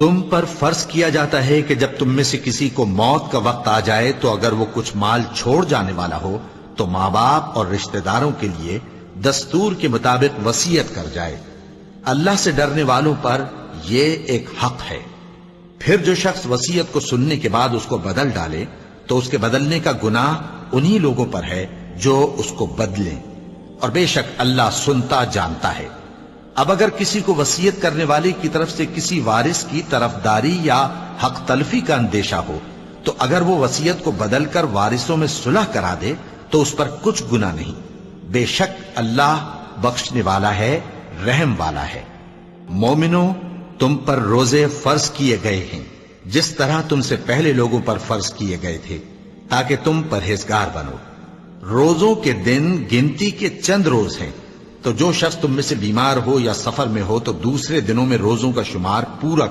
تم پر فرض کیا جاتا ہے کہ جب تم میں سے کسی کو موت کا وقت آ جائے تو اگر وہ کچھ مال چھوڑ جانے والا ہو تو ماں باپ اور رشتہ داروں کے لیے دستور کے مطابق وصیت کر جائے۔ اللہ سے ڈرنے والوں پر یہ ایک حق ہے۔ پھر جو شخص وصیت کو سننے کے بعد اس کو بدل ڈالے تو اس کے بدلنے کا گناہ انہی لوگوں پر ہے جو اس کو بدلیں، اور بے شک اللہ سنتا جانتا ہے۔ اب اگر کسی کو وصیت کرنے والے کی طرف سے کسی وارث کی طرفداری یا حق تلفی کا اندیشہ ہو تو اگر وہ وصیت کو بدل کر وارثوں میں صلح کرا دے تو اس پر کچھ گناہ نہیں، بے شک اللہ بخشنے والا ہے، رحم والا ہے۔ مومنو، تم پر روزے فرض کیے گئے ہیں جس طرح تم سے پہلے لوگوں پر فرض کیے گئے تھے تاکہ تم پرہیزگار بنو۔ روزوں کے دن گنتی کے چند روز ہیں، تو جو شخص تم میں سے بیمار ہو یا سفر میں ہو تو دوسرے دنوں میں روزوں کا شمار پورا